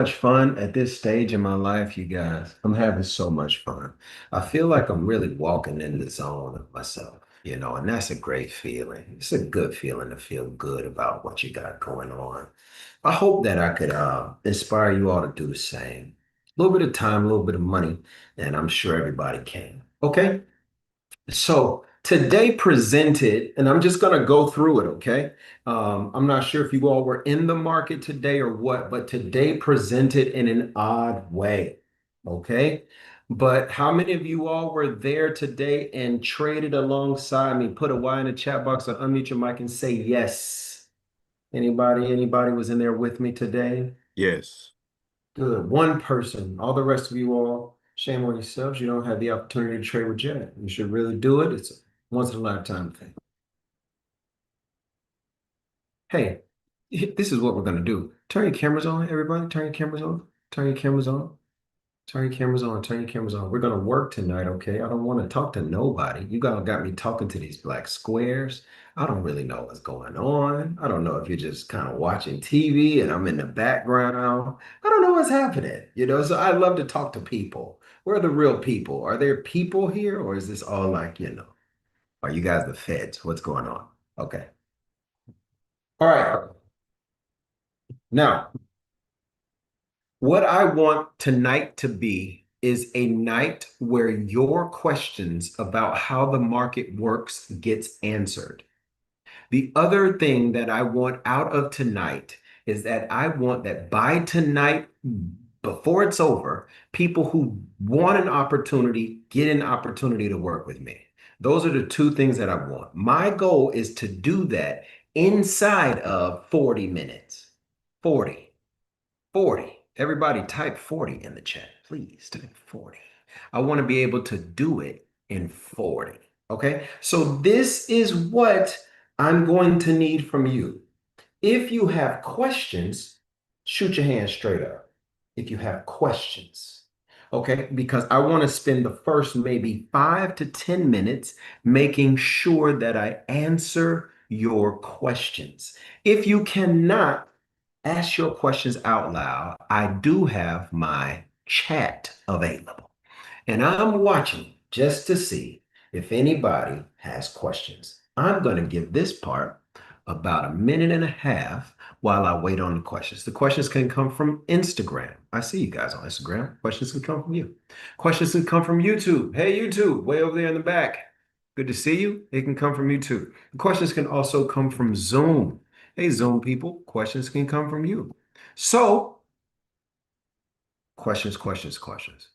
Much fun at this stage in my life, you guys. I'm having so much fun. I feel like I'm really walking in the zone of myself, and that's a great feeling. It's a good feeling to feel good about what you got going on. I hope that I could inspire you all to do the same. A little bit of time, a little bit of money, and I'm sure everybody can. Okay? So today presented, and I'm just going to go through it, okay? I'm not sure if you all were in the market today or what, but today presented in an odd way, okay? But how many of you all were there today and traded alongside me? Put a Y in the chat box or unmute your mic and say yes. Anybody was in there with me today? Yes. Good. One person. All the rest of you all, shame on yourselves. You don't have the opportunity to trade with Jet. You should really do it. It's a once in a lifetime thing. Hey, this is what we're gonna do. Turn your cameras on, everybody. Turn your cameras on. Turn your cameras on. Turn your cameras on. Turn your cameras on. We're gonna work tonight, okay? I don't want to talk to nobody. You guys got me talking to these black squares. I don't really know what's going on. I don't know if you're just kind of watching TV and I'm in the background. I don't know what's happening, So I love to talk to people. Where are the real people? Are there people here, or is this all like, are you guys the feds? What's going on? Okay. All right. Now, what I want tonight to be is a night where your questions about how the market works gets answered. The other thing that I want out of tonight is that I want that by tonight, before it's over, people who want an opportunity get an opportunity to work with me. Those are the two things that I want. My goal is to do that inside of 40 minutes. 40. 40. Everybody type 40 in the chat. Please type 40. I want to be able to do it in 40. Okay. So this is what I'm going to need from you. If you have questions, shoot your hand straight up. If you have questions. Okay. Because I want to spend the first maybe 5 to 10 minutes making sure that I answer your questions. If you cannot, ask your questions out loud. I do have my chat available, and I'm watching just to see if anybody has questions. I'm going to give this part about a minute and a half while I wait on the questions. The questions can come from Instagram. I see you guys on Instagram. Questions can come from you. Questions can come from YouTube. Hey, YouTube, way over there in the back. Good to see you. It can come from YouTube. The questions can also come from Zoom. Hey, Zoom people, questions can come from you. So, questions, questions, questions.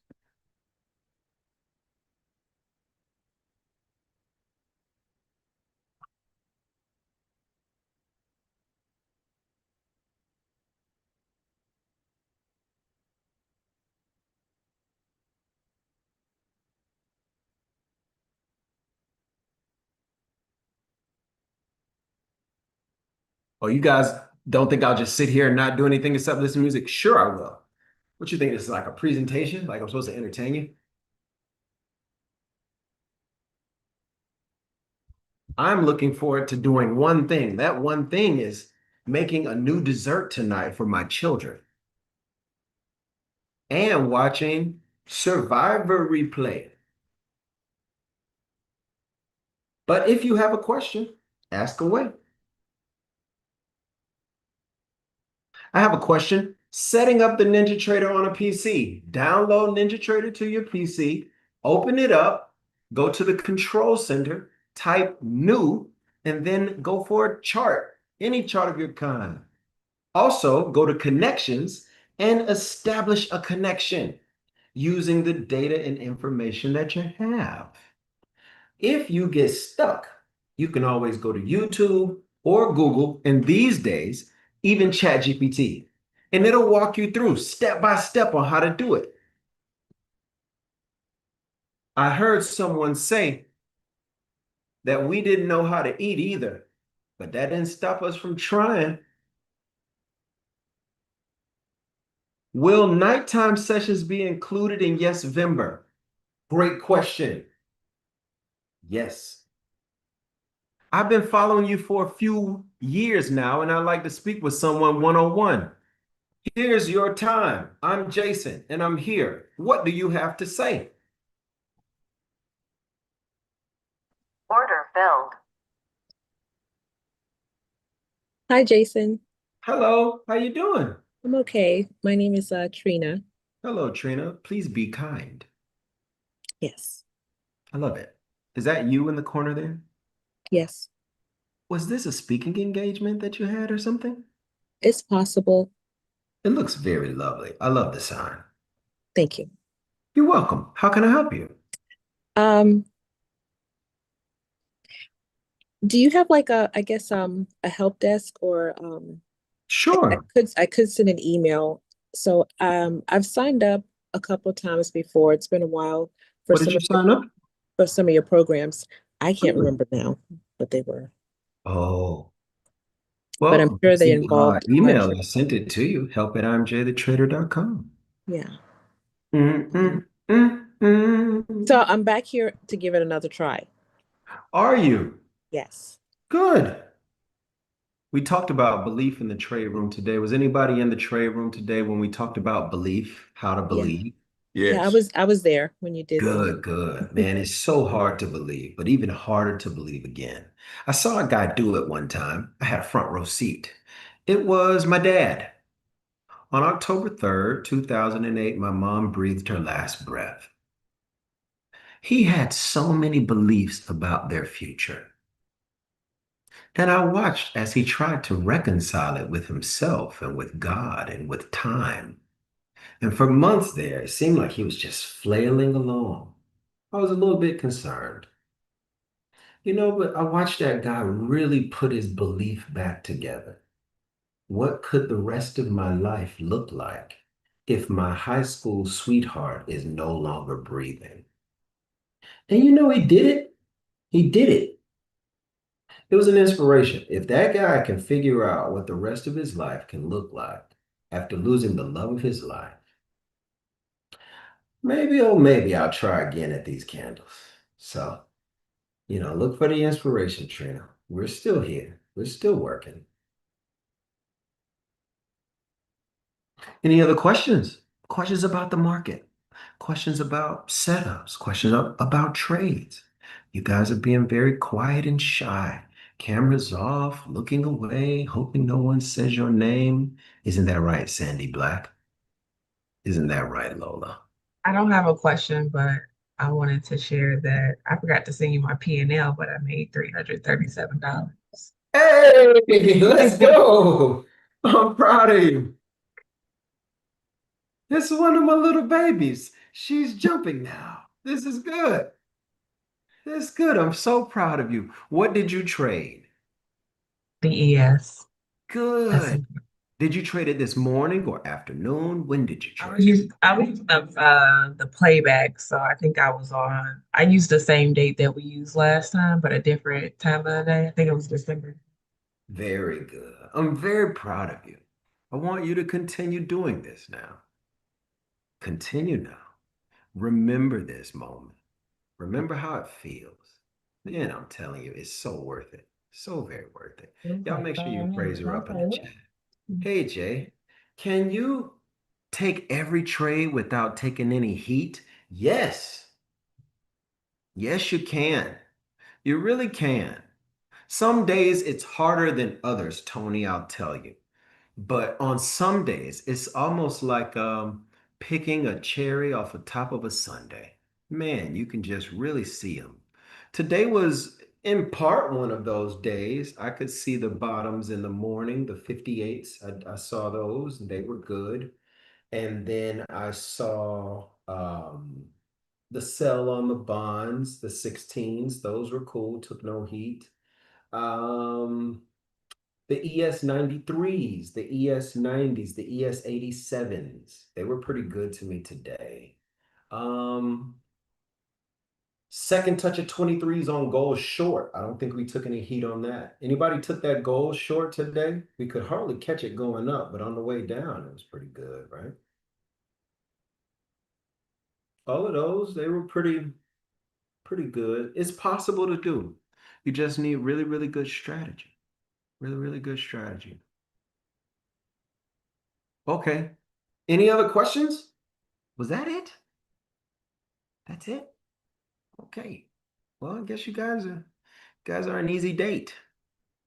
Oh, you guys don't think I'll just sit here and not do anything except listen to music? Sure, I will. What you think? This is like a presentation? Like I'm supposed to entertain you? I'm looking forward to doing one thing. That one thing is making a new dessert tonight for my children and watching Survivor replay. But if you have a question, ask away. I have a question. Setting up the NinjaTrader on a PC. Download NinjaTrader to your PC, open it up, go to the control center, type new, and then go for a chart, any chart of your kind. Also, go to connections and establish a connection using the data and information that you have. If you get stuck, you can always go to YouTube or Google, and these days, even ChatGPT, and it'll walk you through step by step on how to do it. I heard someone say that we didn't know how to eat either, but that didn't stop us from trying. Will nighttime sessions be included in Yes Vember? Great question. Yes. I've been following you for a few years now, and I'd like to speak with someone one-on-one. Here's your time. I'm Jason and I'm here. What do you have to say? Order filled. Hi, Jason. Hello, how you doing? I'm okay. My name is Trina. Hello, Trina. Please be kind. Yes. I love it. Is that you in the corner there? Yes. Was this a speaking engagement that you had or something? It's possible. It looks very lovely. I love the sign. Thank you. You're welcome. How can I help you? Um, do you have like I guess a help desk or Sure. I could send an email. So I've signed up a couple of times before. It's been a while for What did you sign up? some of your programs. I can't Good. remember now what they were, Oh, but I'm well, sure they see, involved email. lecture. I sent it to you. Help at imjthetrader.com. Yeah. Mm, Um, mm, mm, so mm. I'm back here to give it another try. Are you? Yes. Good. We talked about belief in the trade room today. Was anybody in the trade room today when we talked about belief, how to Yeah. believe? Yeah, Yes. I was there when you did the Good, good. Man, it's so hard to believe, but even harder to believe again. I saw a guy do it one time. I had a front row seat. It was my dad. On October 3rd, 2008, my mom breathed her last breath. He had so many beliefs about their future. And I watched as he tried to reconcile it with himself and with God and with time. And for months there, it seemed like he was just flailing along. I was a little bit concerned. But I watched that guy really put his belief back together. What could the rest of my life look like if my high school sweetheart is no longer breathing? And he did it. He did it. It was an inspiration. If that guy can figure out what the rest of his life can look like after losing the love of his life, maybe, oh, maybe I'll try again at these candles. So, look for the inspiration, Trina. We're still here. We're still working. Any other questions? Questions about the market? Questions about setups? Questions about trades? You guys are being very quiet and shy. Cameras off, looking away, hoping no one says your name. Isn't that right, Sandy Black? Isn't that right, Lola? I don't have a question, but I wanted to share that I forgot to send you my P&L, but I made $337. Hey, let's go. I'm proud of you. This is one of my little babies. She's jumping now. This is good. This is good. I'm so proud of you. What did you trade? DES. That's Good. Did you trade it this morning or afternoon? When did you trade? I was using the playback, so I think I used the same date that we used last time, but a different time of the day. I think it was December. Very good. I'm very proud of you. I want you to continue doing this now. Continue now. Remember this moment. Remember how it feels. And I'm telling you, it's so worth it. So very worth it. It was Y'all like make sure you praise 500. I her was up in like, the what? chat. Hey, Jay, can you take every trade without taking any heat? Yes. Yes, you can. You really can. Some days it's harder than others, Tony, I'll tell you. But on some days, it's almost like picking a cherry off the top of a sundae. Man, you can just really see them. Today was in part one of those days. I could see the bottoms in the morning, the 58s. I saw those and they were good. And then I saw the sell on the bonds, the 16s. Those were cool, took no heat. Um, the ES93s, the ES90s, the ES87s, they were pretty good to me today. Um, Second touch of 23s on gold short. I don't think we took any heat on that. Anybody took that gold short today? We could hardly catch it going up, but on the way down, it was pretty good, right? All of those, they were pretty good. It's possible to do. You just need really, really good strategy. Really, really good strategy. Okay. Any other questions? Was that it? That's it? Okay. Well, I guess you guys are an easy date.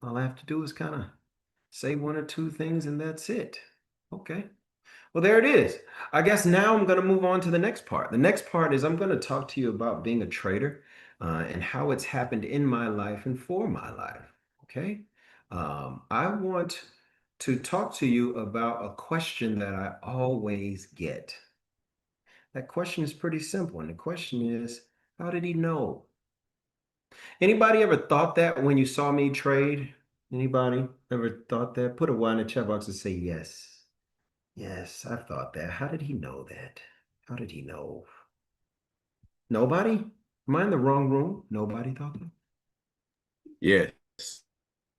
All I have to do is kind of say one or two things and that's it. Okay. Well, there it is. I guess now I'm going to move on to the next part. The next part is I'm going to talk to you about being a trader and how it's happened in my life and for my life. Okay. I want to talk to you about a question that I always get. That question is pretty simple. And the question is, how did he know? Anybody ever thought that when you saw me trade? Anybody ever thought that? Put a one in the chat box and say yes. Yes, I've thought that. How did he know that? How did he know? Nobody? Am I in the wrong room? Nobody thought that? Yes.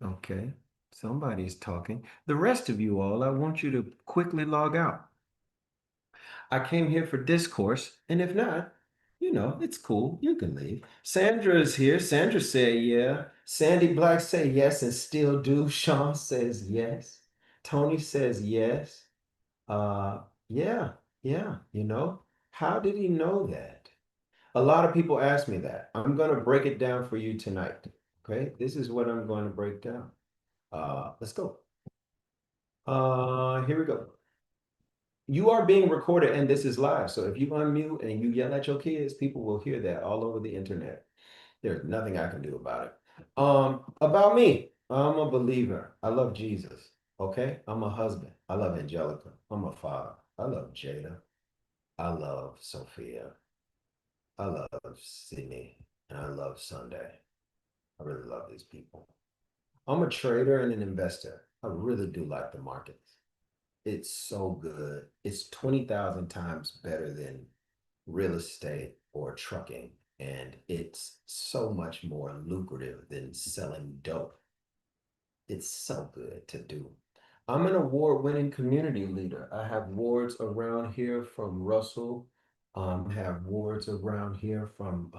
Okay. Somebody's talking. The rest of you all, I want you to quickly log out. I came here for discourse, and if not, it's cool. You can leave. Sandra is here. Sandra said, yeah. Sandy Black said yes and still do. Sean says yes. Tony says yes. Uh, yeah, yeah, how did he know that? A lot of people ask me that. I'm going to break it down for you tonight. Okay, this is what I'm going to break down. Let's go. Here we go. You are being recorded and this is live. So if you unmute and you yell at your kids, people will hear that all over the internet. There's nothing I can do about it. About me, I'm a believer. I love Jesus. Okay, I'm a husband. I love Angelica. I'm a father. I love Jada. I love Sophia. I love Sydney. And I love Sunday. I really love these people. I'm a trader and an investor. I really do like the markets. It's so good. It's 20,000 times better than real estate or trucking. And it's so much more lucrative than selling dope. It's so good to do. I'm an award-winning community leader. I have awards around here from Russell. Have awards around here from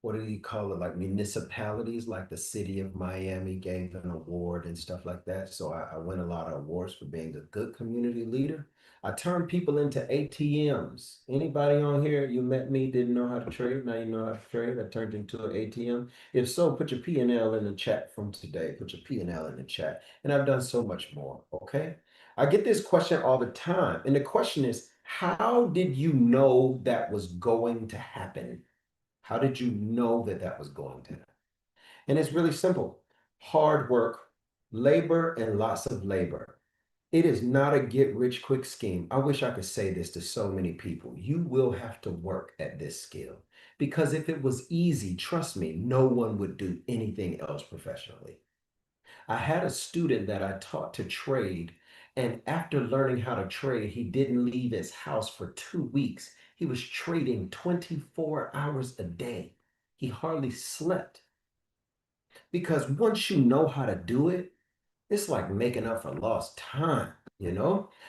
what do you call it? Like municipalities, like the city of Miami gave an award and stuff like that. So I win a lot of awards for being a good community leader. I turn people into ATMs. Anybody on here, you met me, didn't know how to trade. Now you know how to trade. I turned into an ATM. If so, put your P&L in the chat from today. Put your P&L in the chat. And I've done so much more. Okay. I get this question all the time. And the question is, how did you know that was going to happen? How did you know that that was going to happen? And it's really simple. Hard work, labor, and lots of labor. It is not a get rich quick scheme. I wish I could say this to so many people. You will have to work at this skill because if it was easy, trust me, no one would do anything else professionally. I had a student that I taught to trade, and after learning how to trade, he didn't leave his house for 2 weeks. He was trading 24 hours a day. He hardly slept because once you know how to do it, it's like making up for lost time.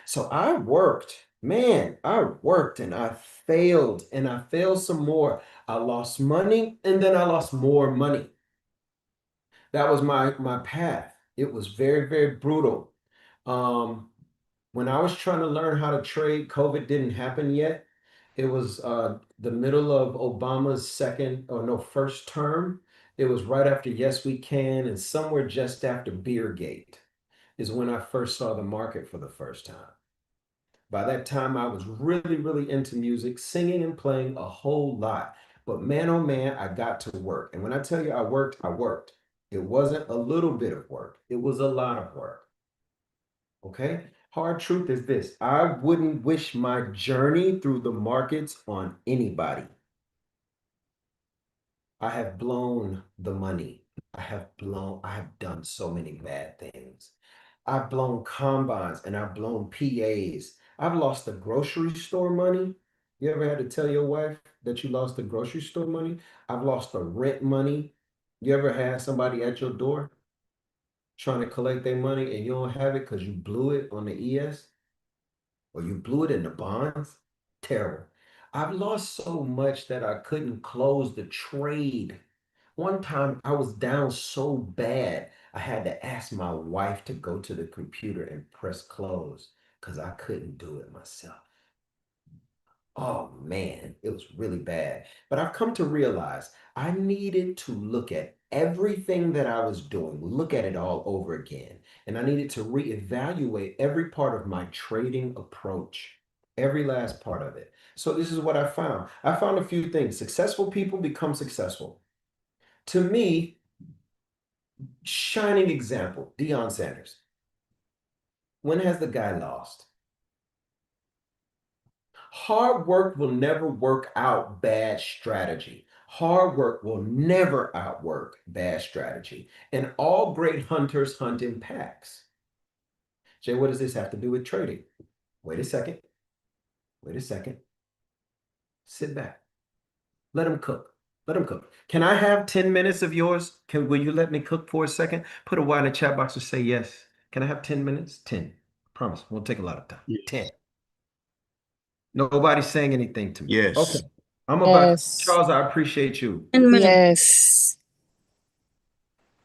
So I worked, man, I worked and I failed some more. I lost money and then I lost more money. That was my path. It was very, very brutal. Um, when I was trying to learn how to trade, COVID didn't happen yet. It was the middle of Obama's second or no first term. It was right after Yes We Can and somewhere just after Beergate is when I first saw the market for the first time. By that time, I was really, really into music, singing and playing a whole lot. But man, oh man, I got to work. And when I tell you I worked, I worked. It wasn't a little bit of work, it was a lot of work. Okay. Hard truth is this: I wouldn't wish my journey through the markets on anybody. I have blown the money. I have done so many bad things. I've blown combines and I've blown PAs. I've lost the grocery store money. You ever had to tell your wife that you lost the grocery store money? I've lost the rent money. You ever had somebody at your door trying to collect their money and you don't have it because you blew it on the ES or you blew it in the bonds? Terrible. I've lost so much that I couldn't close the trade. One time I was down so bad, I had to ask my wife to go to the computer and press close because I couldn't do it myself. Oh man, it was really bad. But I've come to realize I needed to look at everything that I was doing, look at it all over again. And I needed to reevaluate every part of my trading approach, every last part of it. So this is what I found. I found a few things. Successful people become successful. To me, shining example, Deion Sanders. When has the guy lost? Hard work will never work out bad strategy. Hard work will never outwork bad strategy. And all great hunters hunt in packs. Jay, what does this have to do with trading? Wait a second. Wait a second. Sit back. Let him cook. Let him cook. Can I have 10 minutes of yours? Will you let me cook for a second? Put a Y in the chat box and say yes. Can I have 10 minutes? 10. Promise. Won't take a lot of time. 10. Yes. Nobody's saying anything to me. Okay. Yes. I'm about Yes. Charles, I appreciate you. 10 minutes.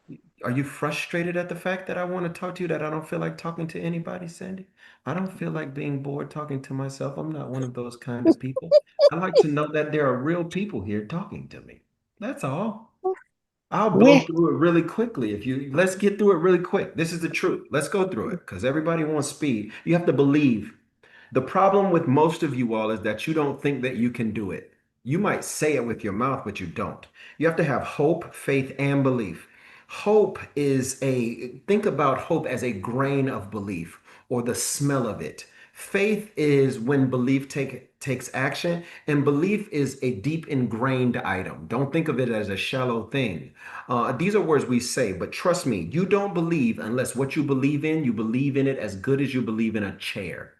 Yes. Are you frustrated at the fact that I want to talk to you, that I don't feel like talking to anybody, Sandy? I don't feel like being bored talking to myself. I'm not one of those kind of people. I like to know that there are real people here talking to me. That's all. I'll blow Where? through it really quickly. Let's get through it really quick. This is the truth. Let's go through it because everybody wants speed. You have to believe. The problem with most of you all is that you don't think that you can do it. You might say it with your mouth, but you don't. You have to have hope, faith, and belief. Think about hope as a grain of belief or the smell of it. Faith is when belief takes action, and belief is a deep ingrained item. Don't think of it as a shallow thing. These are words we say, but trust me, you don't believe unless what you believe in it as good as you believe in a chair.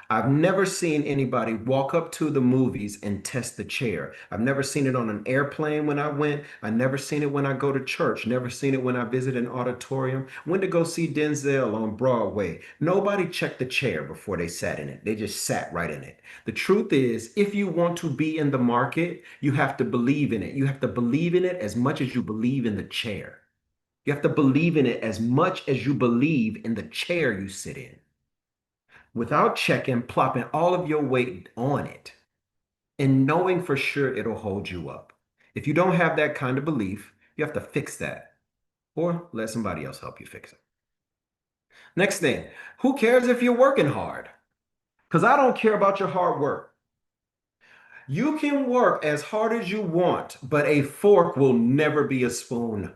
I've never seen anybody walk up to the movies and test the chair. I've never seen it on an airplane when I went. I never seen it when I go to church. Never seen it when I visit an auditorium. Went to go see Denzel on Broadway. Nobody checked the chair before they sat in it. They just sat right in it. The truth is, if you want to be in the market, you have to believe in it. You have to believe in it as much as you believe in the chair. You have to believe in it as much as you believe in the chair you sit in without checking, plopping all of your weight on it and knowing for sure it'll hold you up. If you don't have that kind of belief, you have to fix that or let somebody else help you fix it. Next thing, who cares if you're working hard? Because I don't care about your hard work. You can work as hard as you want, but a fork will never be a spoon.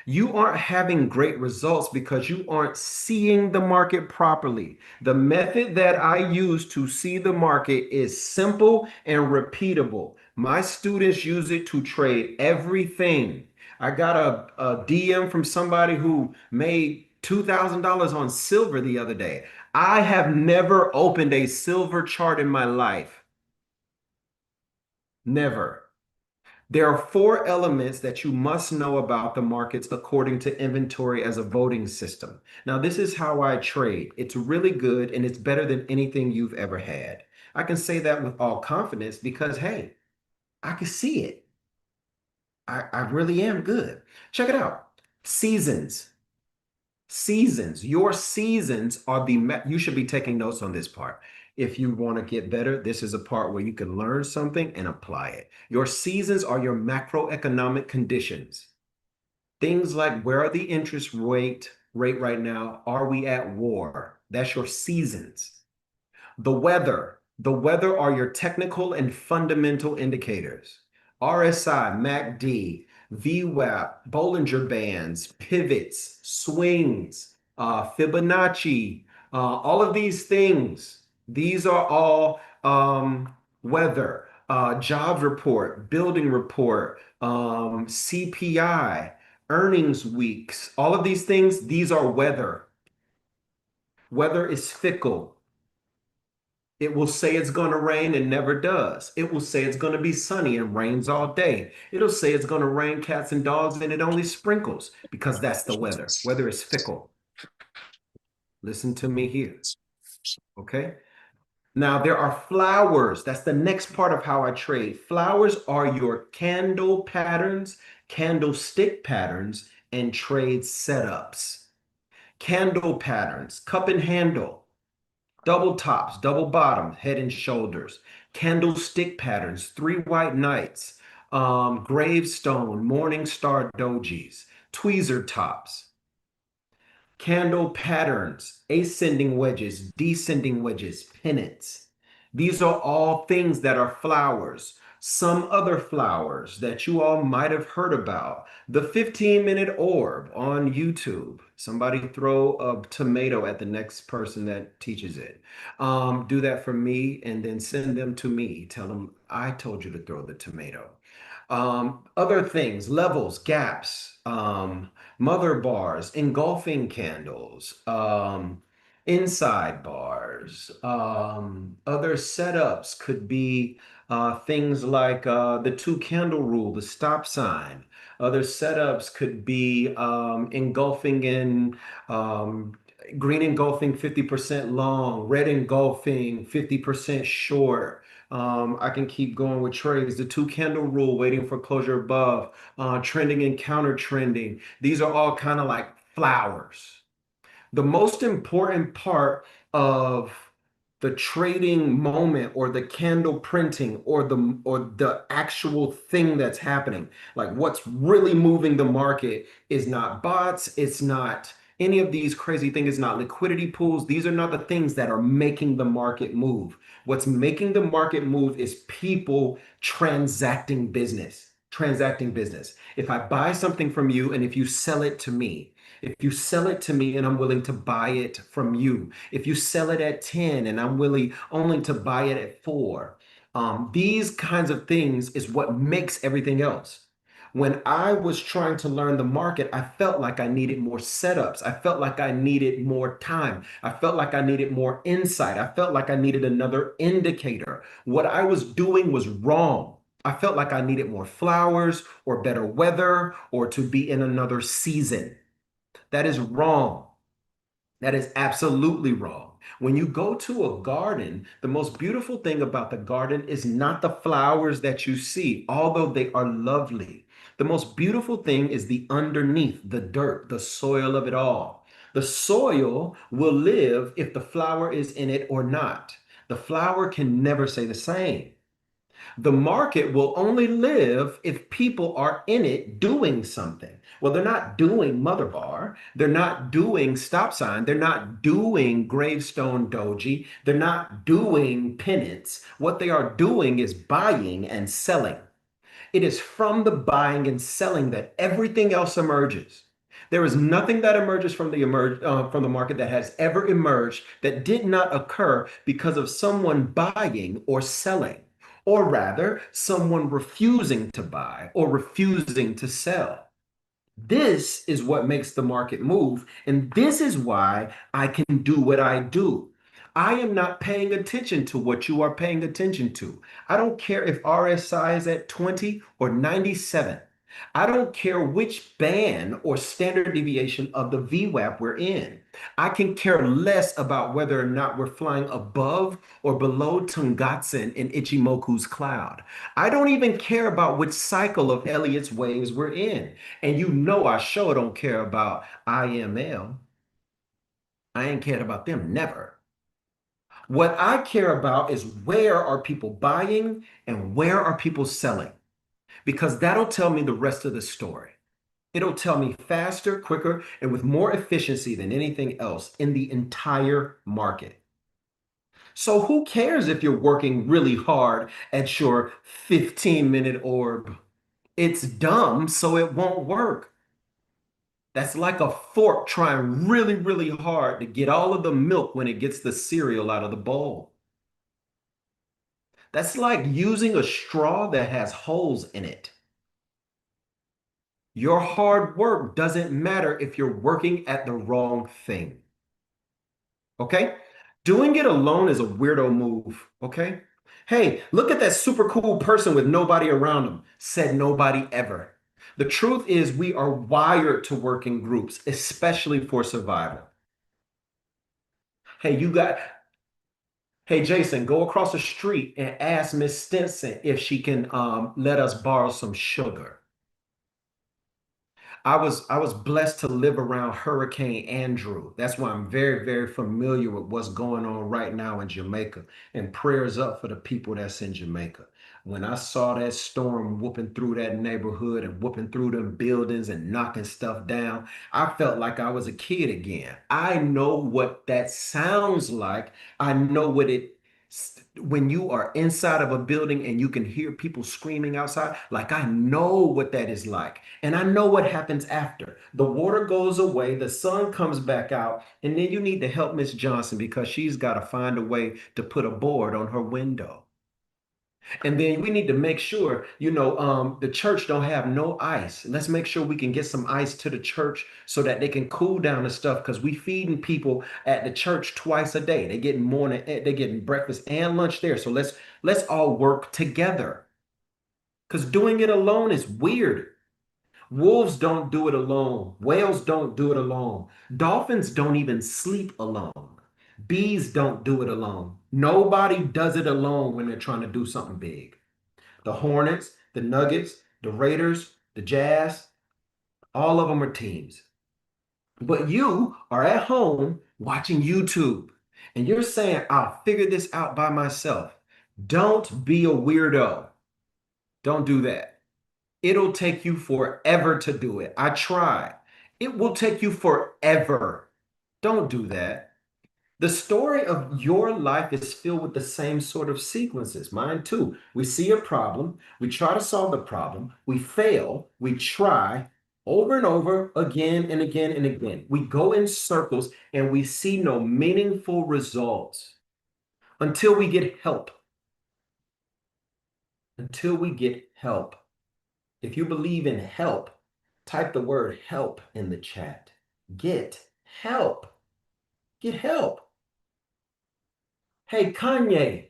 You aren't having great results because you aren't seeing the market properly. The method that I use to see the market is simple and repeatable. My students use it to trade everything. I got a DM from somebody who made $2,000 on silver the other day. I have never opened a silver chart in my life. Never. There are four elements that you must know about the markets according to inventory as a voting system. Now, this is how I trade. It's really good and it's better than anything you've ever had. I can say that with all confidence because, hey, I can see it. I really am good. Check it out. Seasons. Seasons. Your seasons are you should be taking notes on this part. If you want to get better, this is a part where you can learn something and apply it. Your seasons are your macroeconomic conditions. Things like where are the interest rate right now? Are we at war? That's your seasons. The weather. The weather are your technical and fundamental indicators. RSI, MACD, VWAP, Bollinger Bands, pivots, swings, Fibonacci, all of these things. These are all weather, jobs report, building report, CPI, earnings weeks, all of these things, these are weather. Weather is fickle. It will say it's going to rain and never does. It will say it's going to be sunny and rains all day. It'll say it's going to rain cats and dogs and it only sprinkles because that's the weather. Weather is fickle. Listen to me here. Okay. Now there are flowers. That's the next part of how I trade. Flowers are your candle patterns, candlestick patterns, and trade setups. Candle patterns, cup and handle. double tops, double bottom, head and shoulders, candlestick patterns, three white knights, gravestone, morning star dojis, tweezer tops, candle patterns, ascending wedges, descending wedges, pennants. These are all things that are flowers. Some other flowers that you all might have heard about. The 15-minute orb on YouTube. Somebody throw a tomato at the next person that teaches it. Do that for me and then send them to me. Tell them I told you to throw the tomato. Other things, levels, gaps, mother bars, engulfing candles, inside bars. Other setups could be things like the two candle rule, the stop sign. Other setups could be engulfing in green engulfing 50% long, red engulfing 50% short. I can keep going with trades. The two candle rule, waiting for closure above, trending and counter trending. These are all kind of like flowers. The most important part of the trading moment or the candle printing or the actual thing that's happening, like what's really moving the market is not bots, it's not any of these crazy things, it's not liquidity pools. These are not the things that are making the market move. What's making the market move is people transacting business. Transacting business. If I buy something from you and if you sell it to me, if you sell it to me and I'm willing to buy it from you, if you sell it at 10 and I'm willing only to buy it at 4, these kinds of things is what makes everything else. When I was trying to learn the market, I felt like I needed more setups. I felt like I needed more time. I felt like I needed more insight. I felt like I needed another indicator. What I was doing was wrong. I felt like I needed more flowers or better weather or to be in another season. That is wrong. That is absolutely wrong. When you go to a garden, the most beautiful thing about the garden is not the flowers that you see, although they are lovely. The most beautiful thing is the underneath, the dirt, the soil of it all. The soil will live if the flower is in it or not. The flower can never say the same. The market will only live if people are in it doing something. Well, they're not doing mother bar. They're not doing stop sign. They're not doing gravestone doji. They're not doing pennants. What they are doing is buying and selling. It is from the buying and selling that everything else emerges. There is nothing that emerges from the market that has ever emerged that did not occur because of someone buying or selling, or rather, someone refusing to buy or refusing to sell. This is what makes the market move, and this is why I can do what I do. I am not paying attention to what you are paying attention to. I don't care if RSI is at 20 or 97. I don't care which band or standard deviation of the VWAP we're in. I can care less about whether or not we're flying above or below Tungatsen in Ichimoku's cloud. I don't even care about which cycle of Elliot's waves we're in. And you know I sure don't care about IML. I ain't cared about them, never. What I care about is where are people buying and where are people selling? Because that'll tell me the rest of the story. It'll tell me faster, quicker, and with more efficiency than anything else in the entire market. So who cares if you're working really hard at your 15-minute orb? It's dumb, so it won't work. That's like a fork trying really, really hard to get all of the milk when it gets the cereal out of the bowl. That's like using a straw that has holes in it. Your hard work doesn't matter if you're working at the wrong thing. Okay? Doing it alone is a weirdo move. Okay? Hey, look at that super cool person with nobody around them. Said nobody ever. The truth is, we are wired to work in groups, especially for survival. Hey, hey, Jason, go across the street and ask Miss Stinson if she can let us borrow some sugar. I was blessed to live around Hurricane Andrew. That's why I'm very, very familiar with what's going on right now in Jamaica. And prayers up for the people that's in Jamaica. When I saw that storm whooping through that neighborhood and whooping through them buildings and knocking stuff down, I felt like I was a kid again. I know what that sounds like. I know what it when you are inside of a building and you can hear people screaming outside, like I know what that is like. And I know what happens after. The water goes away, the sun comes back out, and then you need to help Miss Johnson because she's got to find a way to put a board on her window. And then we need to make sure, the church don't have no ice. Let's make sure we can get some ice to the church so that they can cool down the stuff because we feeding people at the church twice a day. They getting breakfast and lunch there. So let's all work together because doing it alone is weird. Wolves don't do it alone. Whales don't do it alone. Dolphins don't even sleep alone. Bees don't do it alone. Nobody does it alone when they're trying to do something big. The Hornets, the Nuggets, the Raiders, the Jazz, all of them are teams. But you are at home watching YouTube and you're saying, I'll figure this out by myself. Don't be a weirdo. Don't do that. It'll take you forever to do it. I tried. It will take you forever. Don't do that. The story of your life is filled with the same sort of sequences. Mine too. We see a problem, we try to solve the problem, we fail, we try over and over again and again and again. We go in circles and we see no meaningful results until we get help. Until we get help. If you believe in help, type the word help in the chat. Get help. Get help. Hey, Kanye,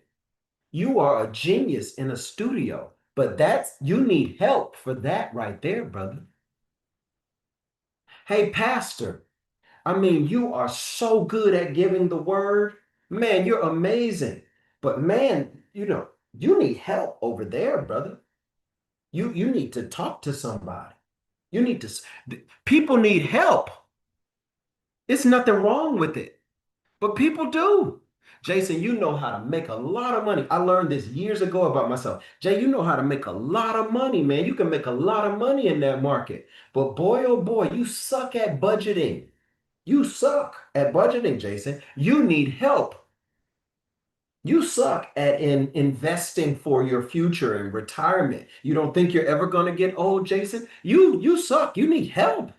you are a genius in a studio, but you need help for that right there, brother. Hey, pastor, I mean, you are so good at giving the word. Man, you're amazing. But man, you need help over there, brother. You need to talk to somebody. You need to, people need help. It's nothing wrong with it. But people do. Jason, you know how to make a lot of money. I learned this years ago about myself. Jay, you know how to make a lot of money, man. You can make a lot of money in that market. But boy, oh boy, you suck at budgeting. You suck at budgeting, Jason. You need help. You suck at investing for your future and retirement. You don't think you're ever going to get old, Jason? You suck. You need help.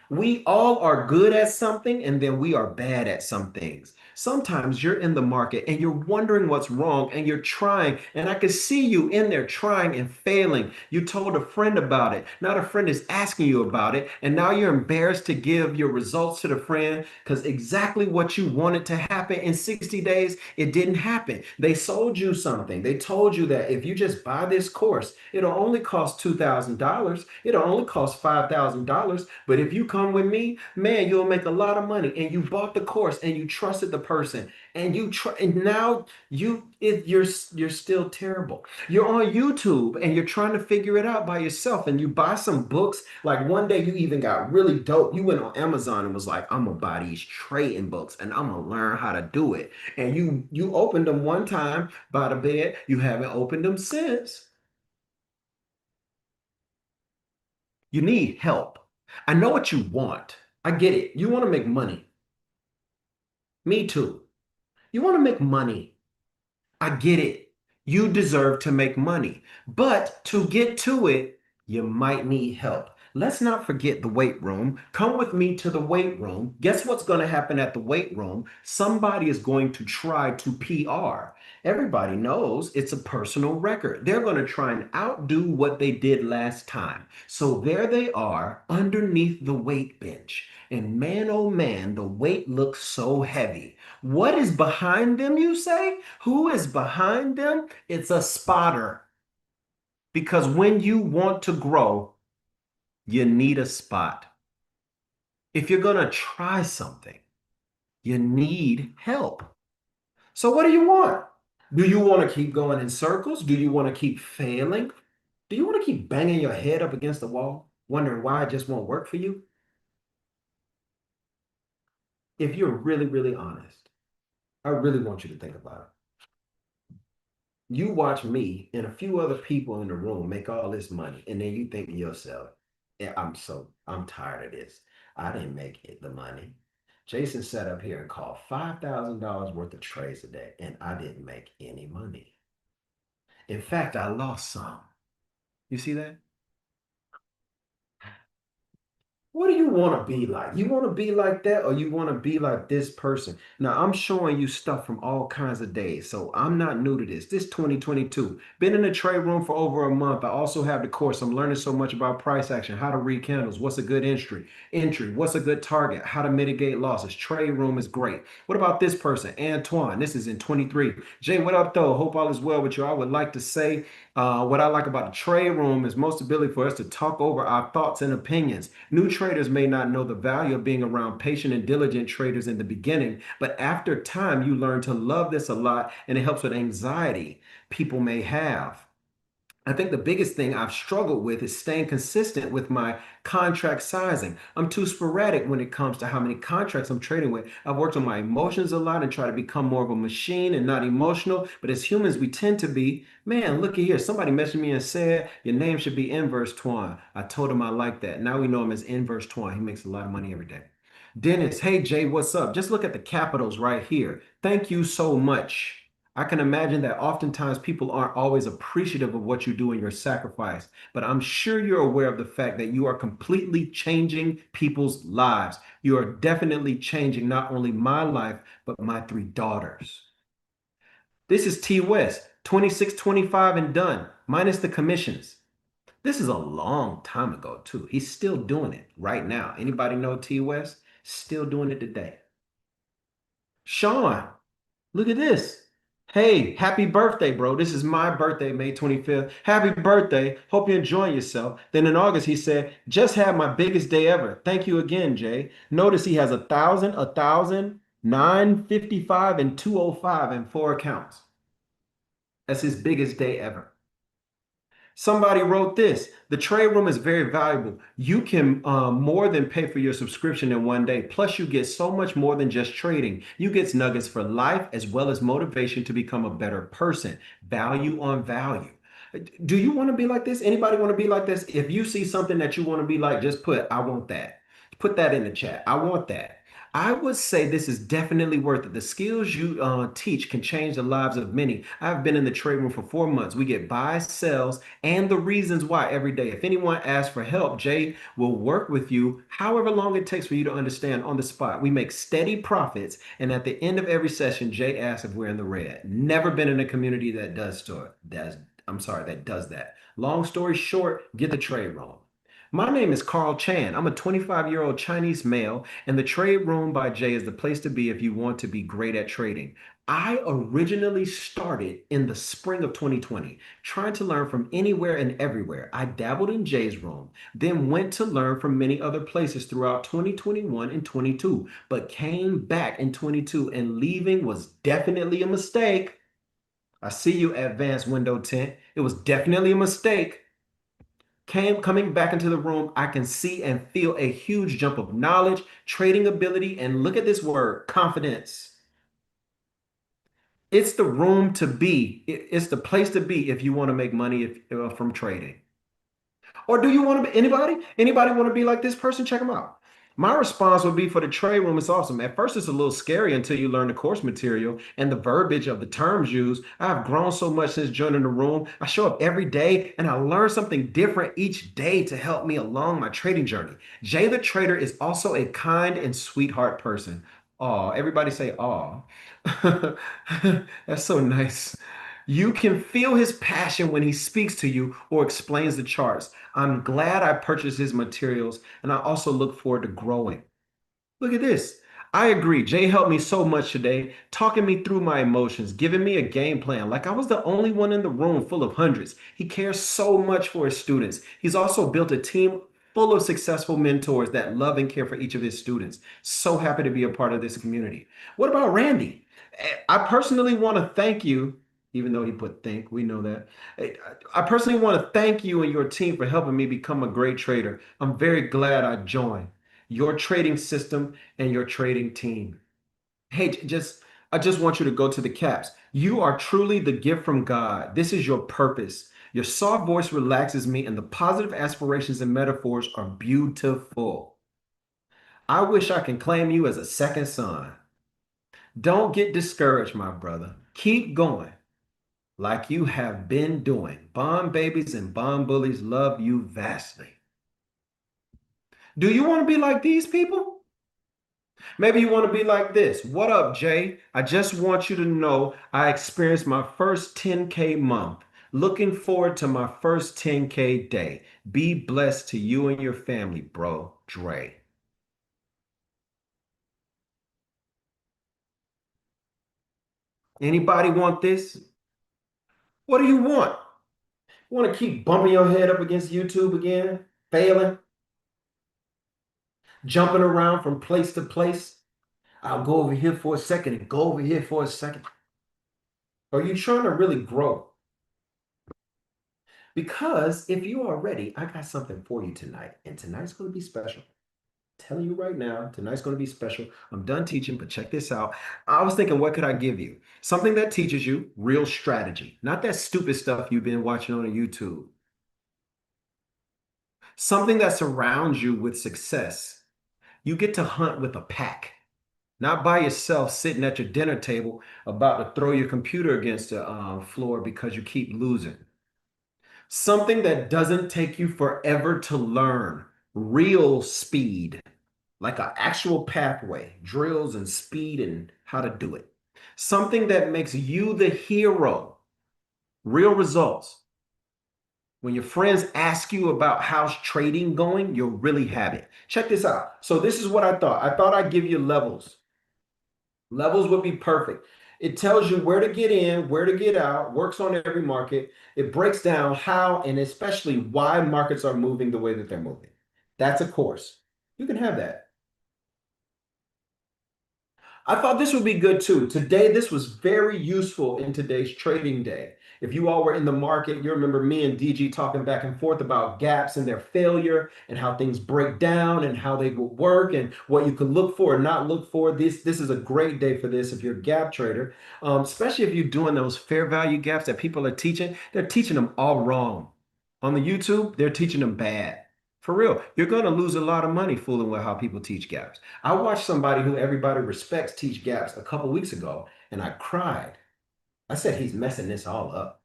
We all are good at something and then we are bad at some things. Sometimes you're in the market and you're wondering what's wrong and you're trying, and I can see you in there trying and failing. You told a friend about it. Now the friend is asking you about it, and now you're embarrassed to give your results to the friend because exactly what you wanted to happen in 60 days, it didn't happen. They sold you something. They told you that if you just buy this course, it'll only cost $2,000. It'll only cost $5,000. But if you come with me, man, you'll make a lot of money. And you bought the course and you trusted the person, and and now you're still terrible. You're on YouTube and you're trying to figure it out by yourself, and you buy some books. Like one day you even got really dope. You went on Amazon and was like, I'm gonna buy these trading books and I'm gonna learn how to do it. And you opened them one time by the bed. You haven't opened them since. You need help. I know what you want. I get it. You want to make money. Me too. You want to make money. I get it. You deserve to make money. But to get to it, you might need help. Let's not forget the weight room. Come with me to the weight room. Guess what's going to happen at the weight room? Somebody is going to try to PR. Everybody knows it's a personal record. They're going to try and outdo what they did last time. So there they are underneath the weight bench. And man, oh man, the weight looks so heavy. What is behind them, you say? Who is behind them? It's a spotter. Because when you want to grow, you need a spot. If you're going to try something, you need help. So what do you want? Do you want to keep going in circles? Do you want to keep failing? Do you want to keep banging your head up against the wall? wondering why it just won't work for you? If you're really, really honest, I really want you to think about it. You watch me and a few other people in the room make all this money, and then you think to yourself, yeah, I'm tired of this. I didn't make it the money. Jason sat up here and called $5,000 worth of trades a day, and I didn't make any money. In fact, I lost some. You see that? What do you want to be like? You want to be like that, or you want to be like this person? Now, I'm showing you stuff from all kinds of days, so I'm not new to this. This 2022. Been in the trade room for over a month. I also have the course. I'm learning so much about price action, how to read candles, what's a good entry, what's a good target, how to mitigate losses. Trade room is great. What about this person, Antoine? This is in 23. Jay, what up, though? Hope all is well with you. I would like to say what I like about the trade room is most ability for us to talk over our thoughts and opinions. New traders may not know the value of being around patient and diligent traders in the beginning, but after time, you learn to love this a lot, and it helps with anxiety people may have. I think the biggest thing I've struggled with is staying consistent with my contract sizing. I'm too sporadic when it comes to how many contracts I'm trading with. I've worked on my emotions a lot and try to become more of a machine and not emotional. But as humans, we tend to be. Man, look at here. Somebody messaged me and said your name should be Inverse Twan. I told him I like that. Now we know him as Inverse Twan. He makes a lot of money every day. Dennis, hey Jay, what's up? Just look at the capitals right here. Thank you so much. I can imagine that oftentimes people aren't always appreciative of what you do in your sacrifice, but I'm sure you're aware of the fact that you are completely changing people's lives. You are definitely changing not only my life, but my three daughters. This is T West, 26, 25 and done, minus the commissions. This is a long time ago, too. He's still doing it right now. Anybody know T West? Still doing it today. Sean, look at this. Hey, happy birthday, bro. This is my birthday, May 25th. Happy birthday. Hope you're enjoying yourself. Then in August, he said, just had my biggest day ever. Thank you again, Jay. Notice he has 955, and 205 in four accounts. That's his biggest day ever. Somebody wrote this. The trade room is very valuable. You can more than pay for your subscription in one day. Plus, you get so much more than just trading. You get nuggets for life as well as motivation to become a better person. Value on value. Do you want to be like this? Anybody want to be like this? If you see something that you want to be like, just put, I want that. Put that in the chat. I want that. I would say this is definitely worth it. The skills you teach can change the lives of many. I've been in the trade room for 4 months. We get buys, sells, and the reasons why every day. If anyone asks for help, Jay will work with you however long it takes for you to understand on the spot. We make steady profits, and at the end of every session, Jay asks if we're in the red. Never been in a community that that does that. Long story short, get the trade room. My name is Carl Chan. I'm a 25-year-old Chinese male, and the Trade Room by Jay is the place to be if you want to be great at trading. I originally started in the spring of 2020, trying to learn from anywhere and everywhere. I dabbled in Jay's room, then went to learn from many other places throughout 2021 and 22, but came back in 22, and leaving was definitely a mistake. I see you, Advanced Window Tint. It was definitely a mistake. Coming back into the room, I can see and feel a huge jump of knowledge, trading ability, and look at this word, confidence. It's the room to be. It's the place to be if you want to make money from trading. Or do you want to be anybody? Anybody want to be like this person? Check them out. My response would be for the trade room, it's awesome. At first, it's a little scary until you learn the course material and the verbiage of the terms used. I've grown so much since joining the room. I show up every day and I learn something different each day to help me along my trading journey. Jay the Trader is also a kind and sweetheart person. Oh, everybody say, oh. That's so nice. You can feel his passion when he speaks to you or explains the charts. I'm glad I purchased his materials, and I also look forward to growing. Look at this. I agree. Jay helped me so much today, talking me through my emotions, giving me a game plan like I was the only one in the room full of hundreds. He cares so much for his students. He's also built a team full of successful mentors that love and care for each of his students. So happy to be a part of this community. What about Randy? I personally want to thank you. even though he put think. We know that. Hey, I personally want to thank you and your team for helping me become a great trader. I'm very glad I joined your trading system and your trading team. Hey, I just want you to go to the caps. You are truly the gift from God. This is your purpose. Your soft voice relaxes me, and the positive aspirations and metaphors are beautiful. I wish I can claim you as a second son. Don't get discouraged, my brother. Keep going like you have been doing. Bond babies and bond bullies love you vastly. Do you want to be like these people? Maybe you want to be like this. What up, Jay? I just want you to know I experienced my first 10K month. Looking forward to my first 10K day. Be blessed to you and your family, bro. Dre. Anybody want this? What do you want? You want to keep bumping your head up against YouTube again? Failing? Jumping around from place to place? I'll go over here for a second and go over here for a second. Are you trying to really grow? Because if you are ready, I got something for you tonight. And tonight's going to be special. I'm telling you right now, tonight's going to be special. I'm done teaching, but check this out. I was thinking, what could I give you? Something that teaches you real strategy, not that stupid stuff you've been watching on YouTube. Something that surrounds you with success. You get to hunt with a pack, not by yourself sitting at your dinner table about to throw your computer against the floor because you keep losing. Something that doesn't take you forever to learn. Real speed, like an actual pathway, drills and speed and how to do it. Something that makes you the hero. Real results. When your friends ask you about how's trading going, you'll really have it. Check this out. So this is what I thought. I thought I'd give you levels. Levels would be perfect. It tells you where to get in, where to get out, works on every market. It breaks down how and especially why markets are moving the way that they're moving. That's a course. You can have that. I thought this would be good too. Today, this was very useful in today's trading day. If you all were in the market, you remember me and DG talking back and forth about gaps and their failure and how things break down and how they will work and what you can look for and not look for. This is a great day for this if you're a gap trader, especially if you're doing those fair value gaps that people are teaching. They're teaching them all wrong. On the YouTube, they're teaching them bad. For real, you're going to lose a lot of money fooling with how people teach gaps. I watched somebody who everybody respects teach gaps a couple weeks ago, and I cried. I said, he's messing this all up.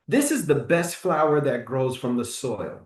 This is the best flower that grows from the soil.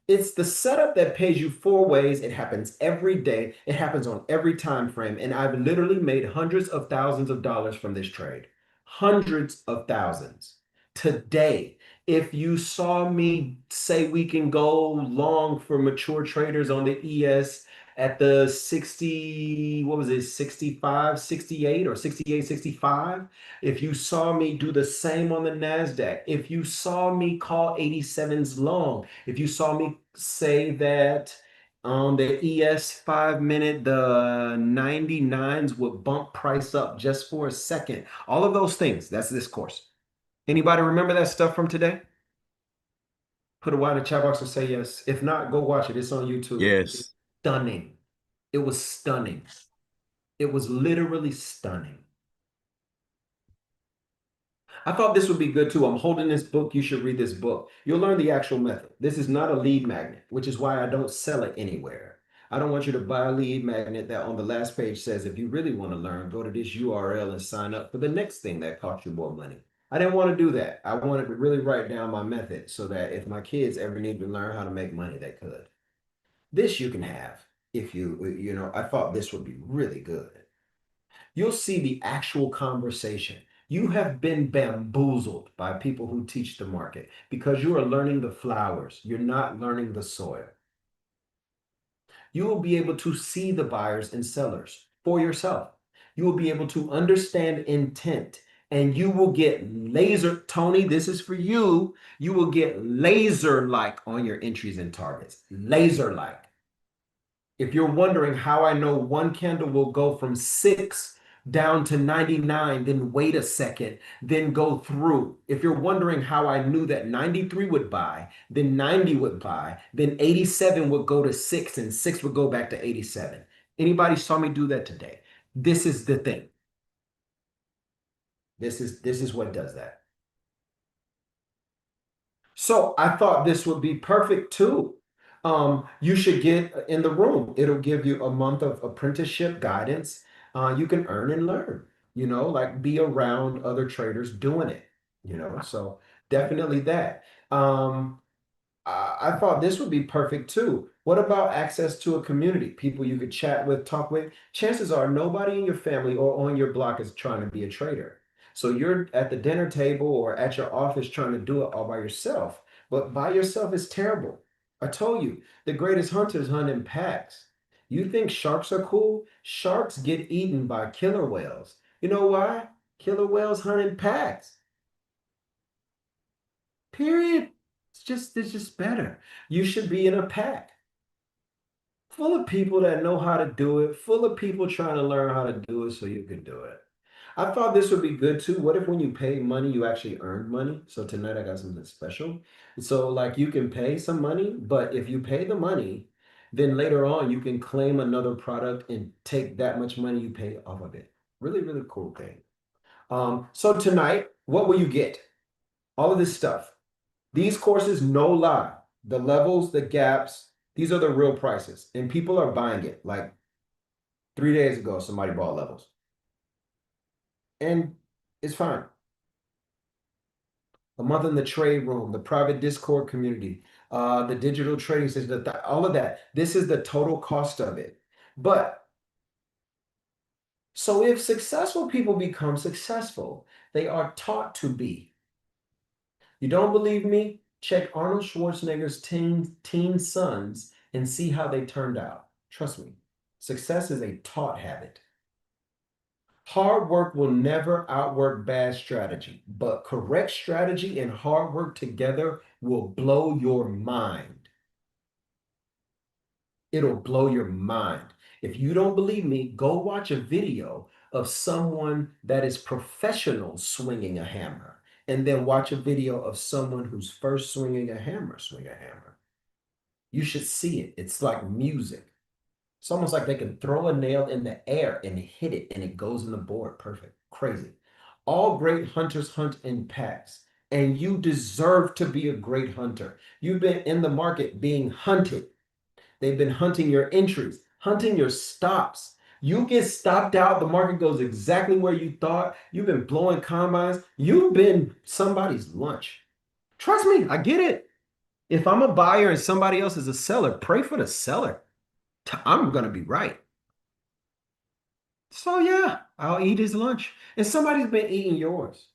It's the setup that pays you four ways. It happens every day. It happens on every time frame. And I've literally made hundreds of thousands of dollars from this trade. Hundreds of thousands. Today, if you saw me say we can go long for mature traders on the ES at the 60, what was it, 65, 68 or 68, 65. If you saw me do the same on the NASDAQ, if you saw me call 87s long, if you saw me say that on the ES 5 minute, the 99s would bump price up just for a second, all of those things, that's this course. Anybody remember that stuff from today? Put a Y in the chat box and say yes. If not, go watch it. It's on YouTube. It's Yes. stunning. It was stunning. It was literally stunning. I thought this would be good too. I'm holding this book. You should read this book. You'll learn the actual method. This is not a lead magnet, which is why I don't sell it anywhere. I don't want you to buy a lead magnet that on the last page says, if you really want to learn, go to this URL and sign up for the next thing that costs you more money. I didn't want to do that. I wanted to really write down my method so that if my kids ever need to learn how to make money, they could. This you can have if I thought this would be really good. You'll see the actual conversation. You have been bamboozled by people who teach the market because you are learning the flowers. You're not learning the soil. You will be able to see the buyers and sellers for yourself. You will be able to understand intent and you will get laser, Tony, this is for you. You will get laser-like on your entries and targets. Laser-like. If you're wondering how I know one candle will go from 6 down to 99, then wait a second, then go through. If you're wondering how I knew that 93 would buy, then 90 would buy, then 87 would go to 6 and 6 would go back to 87. Anybody saw me do that today? This is the thing. This is what does that. So I thought this would be perfect too. You should get in the room. It'll give you a month of apprenticeship guidance. You can earn and learn, like be around other traders doing it, so definitely that. I thought this would be perfect too. What about access to a community, people you could chat with, talk with? Chances are nobody in your family or on your block is trying to be a trader. So you're at the dinner table or at your office trying to do it all by yourself. But by yourself is terrible. I told you, the greatest hunters hunt in packs. You think sharks are cool? Sharks get eaten by killer whales. You know why? Killer whales hunt in packs. Period. It's just better. You should be in a pack full of people that know how to do it, full of people trying to learn how to do it so you can do it. I thought this would be good too. What if when you pay money, you actually earned money? So tonight I got something special. So like you can pay some money, but if you pay the money, then later on you can claim another product and take that much money you pay off of it. Really, really cool thing. So tonight, what will you get? All of this stuff. These courses, no lie, the levels, the gaps, these are the real prices. And people are buying it. Like 3 days ago, somebody bought levels. And it's fine. A month in the trade room, the private Discord community, the digital trading system, all of that. This is the total cost of it. But so if successful people become successful, they are taught to be. You don't believe me? Check Arnold Schwarzenegger's teen sons and see how they turned out. Trust me, success is a taught habit. Hard work will never outwork bad strategy, but correct strategy and hard work together will blow your mind. It'll blow your mind. If you don't believe me, go watch a video of someone that is professional swinging a hammer, and then watch a video of someone who's first swinging a hammer, swing a hammer. You should see it. It's like music. It's almost like they can throw a nail in the air and hit it, and it goes in the board. Perfect. Crazy. All great hunters hunt in packs, and you deserve to be a great hunter. You've been in the market being hunted. They've been hunting your entries, hunting your stops. You get stopped out, the market goes exactly where you thought. You've been blowing combines. You've been somebody's lunch. Trust me, I get it. If I'm a buyer and somebody else is a seller, pray for the seller. I'm going to be right. So, yeah, I'll eat his lunch. And somebody's been eating yours.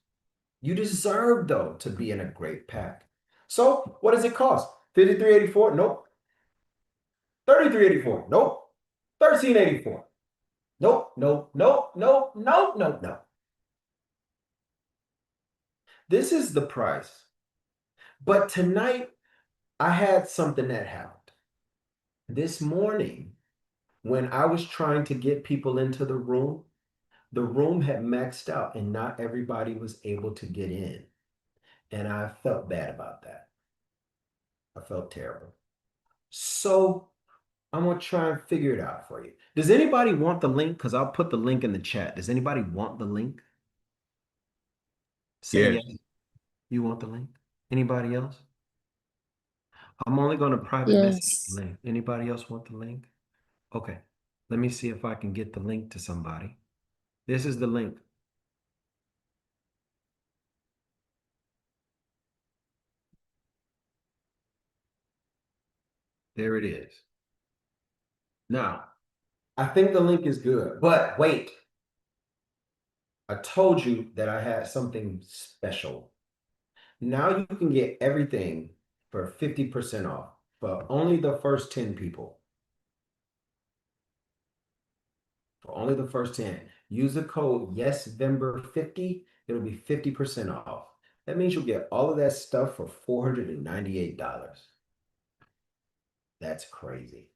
You deserve, though, to be in a great pack. So, what does it cost? $53.84? Nope. $33.84? Nope. $13.84? Nope, nope, nope, nope, nope, nope, nope. This is the price. But tonight, I had something that happened. This morning, when I was trying to get people into the room had maxed out and not everybody was able to get in. And I felt bad about that. I felt terrible. So I'm going to try and figure it out for you. Does anybody want the link? Because I'll put the link in the chat. Does anybody want the link? Say Yes. yes. You want the link? Anybody else? I'm only going to private message the Yes. link. Anybody else want the link? Okay. Let me see if I can get the link to somebody. This is the link. There it is. Now, I think the link is good, but wait. I told you that I had something special. Now you can get everything for 50% off for only the first 10 people. For only the first 10. Use the code YesVember50. It'll be 50% off. That means you'll get all of that stuff for $498. That's crazy.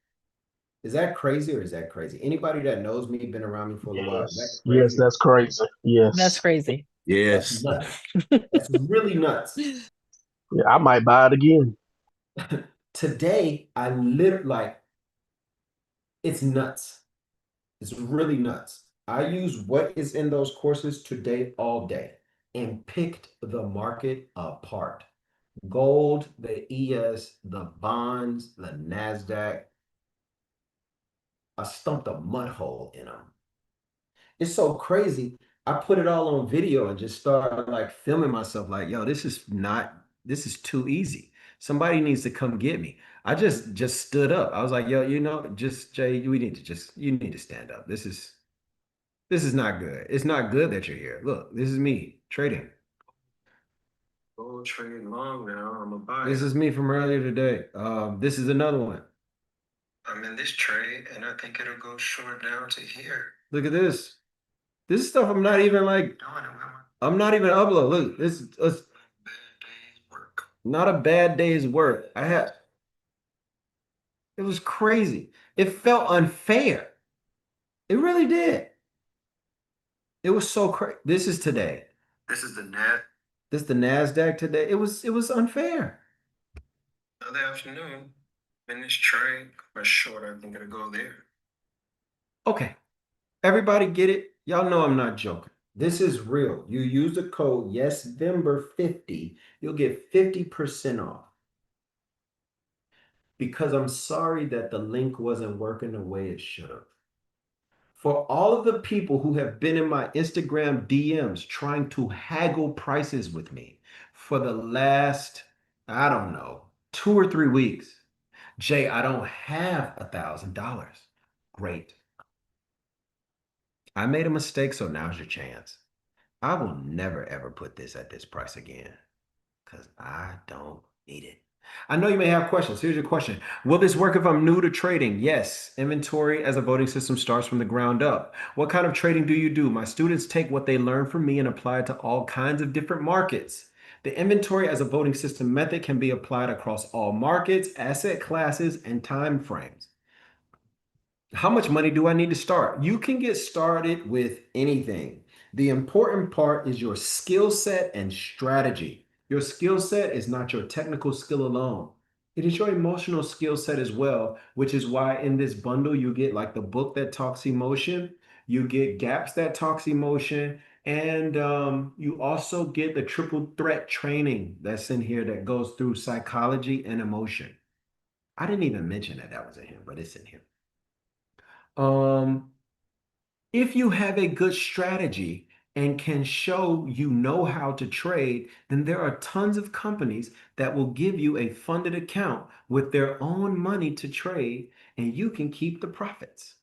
Is that crazy or is that crazy? Anybody that knows me, been around me for a little while, is that Yes, crazy? that's crazy. That's Yes. crazy. That's Yes. nuts. That's really nuts. Yeah, I might buy it again. Today, I literally like it's nuts. It's really nuts. I use what is in those courses today all day and picked the market apart. Gold, the ES, the bonds, the NASDAQ. I stumped a mud hole in them. It's so crazy. I put it all on video and just started like filming myself like, yo, this is too easy. Somebody needs to come get me. I just stood up. I was like, yo, just Jay, you need to stand up. This is not good. It's not good that you're here. Look, this is me trading. Go trade long now. I'm a buyer. This is me from earlier today. This is another one. I'm in this trade and I think it'll go short down to here. Look at this. This is stuff I'm not even like, I'm not even upload. Look, this is not a bad day's work. It was crazy. It felt unfair. It really did. It was so crazy. This is today. This is the NASDAQ today. It was unfair. Other afternoon, in this trade, or short, I think it'll go there. Okay. Everybody get it? Y'all know I'm not joking. This is real. You use the code YesVember50, you'll get 50% off. Because I'm sorry that the link wasn't working the way it should have. For all of the people who have been in my Instagram DMs trying to haggle prices with me for the last, I don't know, 2 or 3 weeks. Jay, I don't have $1,000. Great. I made a mistake, so now's your chance. I will never ever put this at this price again because I don't need it. I know you may have questions. Here's your question. Will this work if I'm new to trading? Yes. Inventory as a voting system starts from the ground up. What kind of trading do you do? My students take what they learn from me and apply it to all kinds of different markets. The inventory as a voting system method can be applied across all markets, asset classes, and time frames. How much money do I need to start? You can get started with anything. The important part is your skill set and strategy. Your skill set is not your technical skill alone. It is your emotional skill set as well, which is why in this bundle you get like the book that talks emotion, you get gaps that talks emotion, and you also get the triple threat training that's in here that goes through psychology and emotion. I didn't even mention that was in here, but it's in here. Um, if you have a good strategy and can show you know how to trade, then there are tons of companies that will give you a funded account with their own money to trade, and you can keep the profits.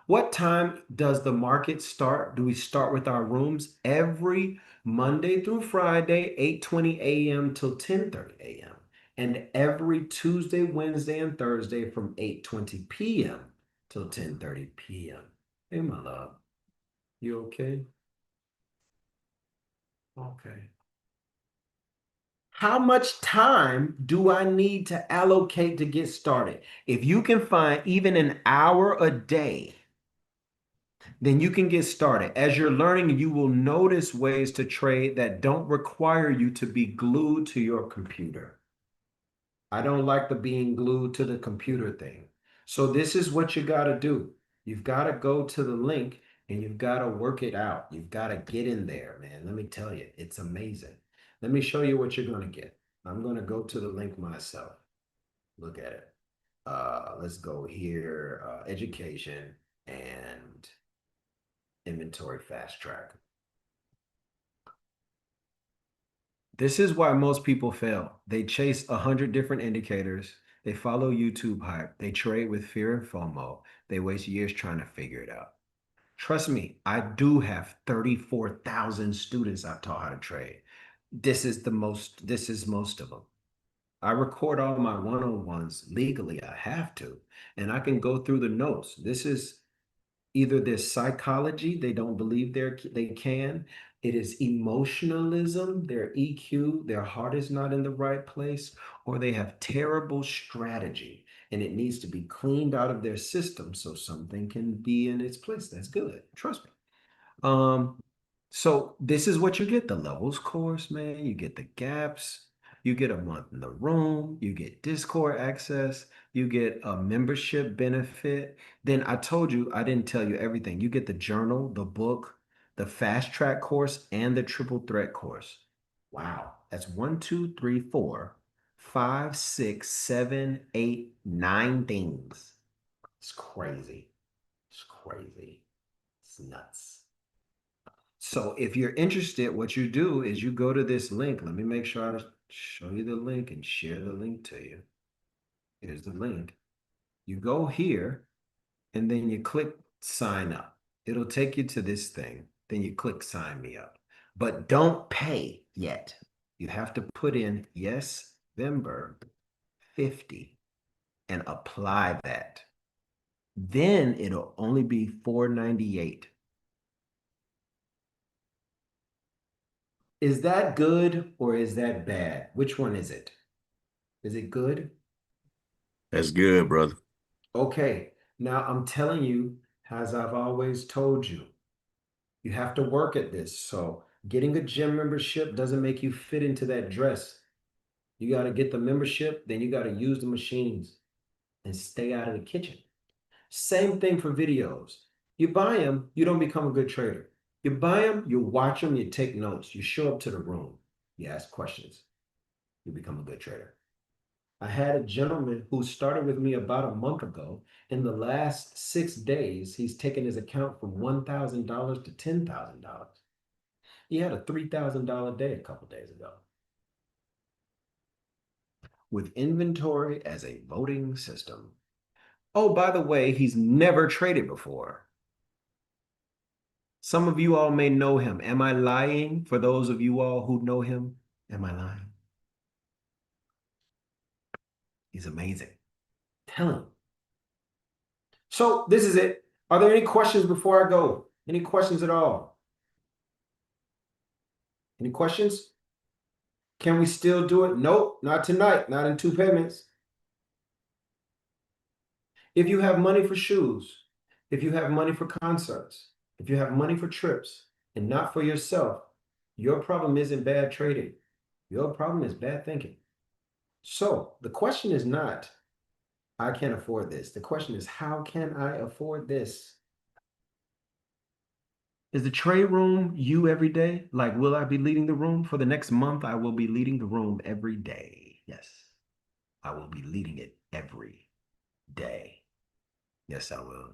What time does the market start? Do we start with our rooms every Monday through Friday, 8:20 a.m. till 10:30 a.m. and every Tuesday, Wednesday, and Thursday from 8:20 p.m. till 10:30 p.m. Hey, my love, you okay? Okay. How much time do I need to allocate to get started? If you can find even an hour a day, then you can get started. As you're learning, you will notice ways to trade that don't require you to be glued to your computer. I don't like the being glued to the computer thing. So this is what you got to do. You've got to go to the link and you've got to work it out. You've got to get in there, man. Let me tell you, it's amazing. Let me show you what you're going to get. I'm going to go to the link myself. Look at it. Let's go here, education and inventory fast track. This is why most people fail. They chase 100 different indicators. They follow YouTube hype. They trade with fear and FOMO. They waste years trying to figure it out. Trust me, I do have 34,000 students I've taught how to trade. This is most of them. I record all my one-on-ones legally. I have to, and I can go through the notes. This is either their psychology, they don't believe they can. It is emotionalism, their EQ, their heart is not in the right place, or they have terrible strategy. and it needs to be cleaned out of their system so something can be in its place. That's good. Trust me. So this is what you get: the levels course, man. You get the gaps. You get a month in the room. You get Discord access. You get a membership benefit. Then I told you, I didn't tell you everything. You get the journal, the book, the fast track course, and the triple threat course. Wow. That's 1, 2, 3, 4, 5, 6, 7, 8, 9 things. It's crazy. It's crazy. It's nuts. So if you're interested, what you do is you go to this link. Let me make sure I show you the link and share the link to you. Here's the link. You go here and then you click sign up. It'll take you to this thing. Then you click sign me up. But don't pay yet. You have to put in yes, member 50 and apply that. Then it'll only be $4.98. Is that good or is that bad? Which one is it? Is it good? That's good, brother. Okay. Now I'm telling you, as I've always told you, you have to work at this. So getting a gym membership doesn't make you fit into that dress. You got to get the membership, then you got to use the machines and stay out of the kitchen. Same thing for videos. You buy them, you don't become a good trader. You buy them, you watch them, you take notes, you show up to the room, you ask questions, you become a good trader. I had a gentleman who started with me about a month ago. In the last 6 days, he's taken his account from $1,000 to $10,000. He had a $3,000 day a couple days ago. With inventory as a voting system. Oh, by the way, he's never traded before. Some of you all may know him. Am I lying? For those of you all who know him, am I lying? He's amazing. Tell him. So this is it. Are there any questions before I go? Any questions at all? Any questions? Can we still do it? Nope, not tonight, not in 2 payments. If you have money for shoes, if you have money for concerts, if you have money for trips and not for yourself, your problem isn't bad trading. Your problem is bad thinking. So the question is not, I can't afford this. The question is, how can I afford this? Is the trade room you every day? Like, will I be leading the room for the next month? I will be leading the room every day. Yes, I will be leading it every day. Yes, I will.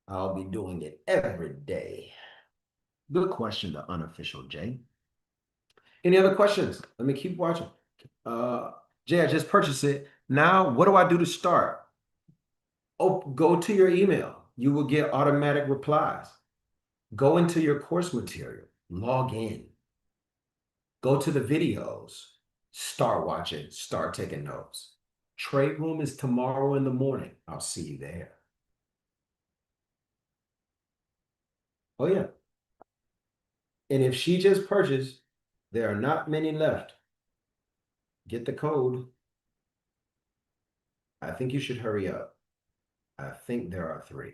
I'll be doing it every day. Good question, the unofficial Jay. Any other questions? Let me keep watching. Jay, I just purchased it. Now, what do I do to start? Oh, go to your email. You will get automatic replies. Go into your course material. Log in. Go to the videos. Start watching. Start taking notes. Trade room is tomorrow in the morning. I'll see you there. Oh, yeah. And if she just purchased, there are not many left. Get the code. I think you should hurry up. I think there are 3.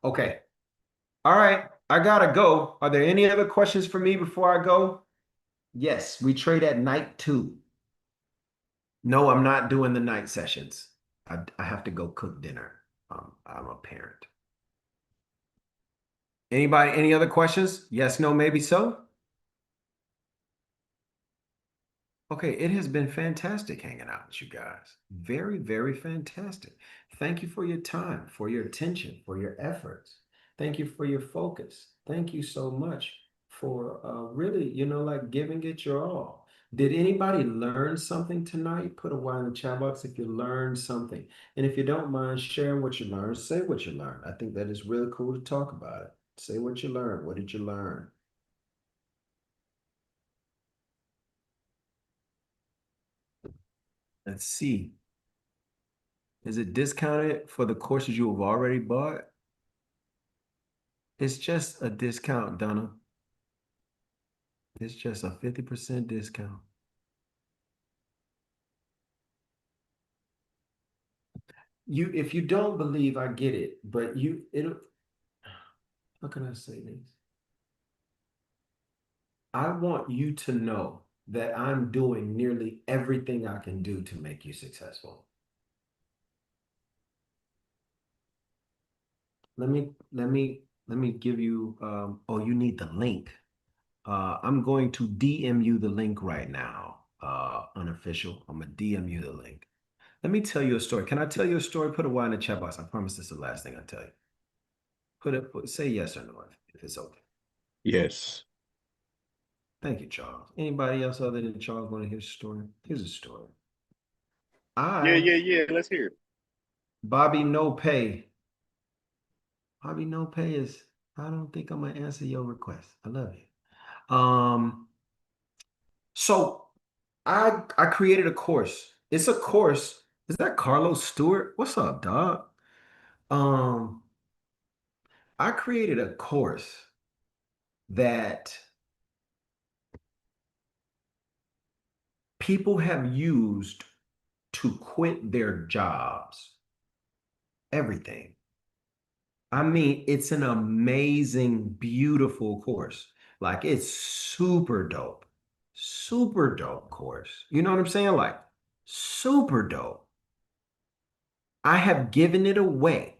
Okay. All right. I gotta go. Are there any other questions for me before I go? Yes, we trade at night too. No, I'm not doing the night sessions. I have to go cook dinner. I'm a parent. Anybody, any other questions? Yes, no, maybe so? Okay, it has been fantastic hanging out with you guys. Very, very fantastic. Thank you for your time, for your attention, for your efforts. Thank you for your focus. Thank you so much for really, like giving it your all. Did anybody learn something tonight? Put a Y in the chat box if you learned something. And if you don't mind sharing what you learned, say what you learned. I think that is really cool to talk about it. Say what you learned. What did you learn? Let's see. Is it discounted for the courses you have already bought? It's just a discount, Donna. It's just a 50% discount. if you don't believe, I get it, but it'll, how can I say this? I want you to know that I'm doing nearly everything I can do to make you successful. Let me give you oh, you need the link. I'm going to DM you the link right now. Unofficial. I'm gonna DM you the link. Let me tell you a story. Can I tell you a story? Put a Y in the chat box. I promise this is the last thing I tell you. Say yes or no if it's okay. Yes. Thank you, Charles. Anybody else other than Charles want to hear a story? Here's a story. Yeah, I, yeah, yeah. Let's hear it. Bobby No Pay. Bobby No Pay is, I don't think I'm gonna answer your request. I love you. So I created a course. It's a course. Is that Carlos Stewart? What's up, dog? Um, I created a course that people have used to quit their jobs. Everything. I mean, it's an amazing, beautiful course. Like it's super dope course. You know what I'm saying? Like super dope. I have given it away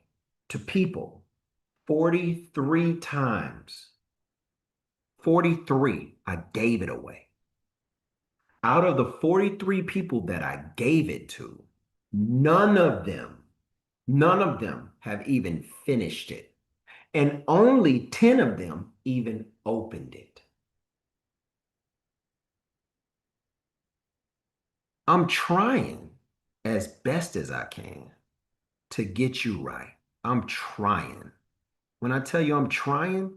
to people 43 times. 43, I gave it away. Out of the 43 people that I gave it to, none of them, none of them have even finished it. And only 10 of them even opened it. I'm trying as best as I can to get you right. I'm trying. When I tell you I'm trying,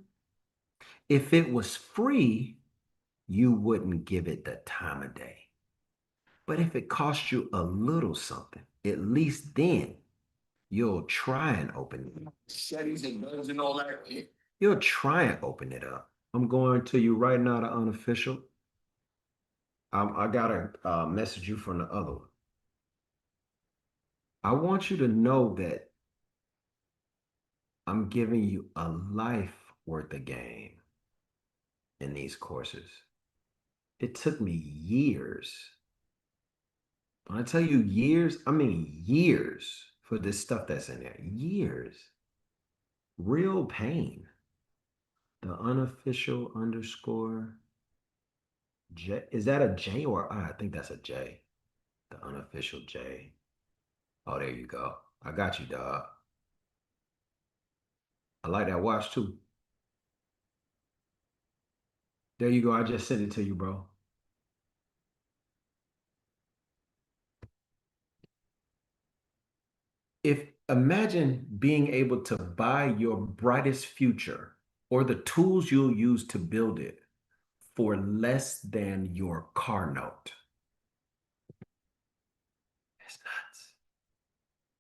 if it was free, you wouldn't give it the time of day. But if it costs you a little something, at least then you'll try and open it up. Settings and guns and all that. You'll try and open it up. I'm going to you right now to unofficial. I gotta message you from the other one. I want you to know that I'm giving you a life worth of game in these courses. It took me years. When I tell you years, I mean years for this stuff that's in there. Years. Real pain. The unofficial underscore J. Is that a J or I? I think that's a J. The unofficial J. Oh, there you go. I got you, dog. I like that watch too. There you go. I just sent it to you, bro. If imagine being able to buy your brightest future or the tools you'll use to build it for less than your car note. That's nuts.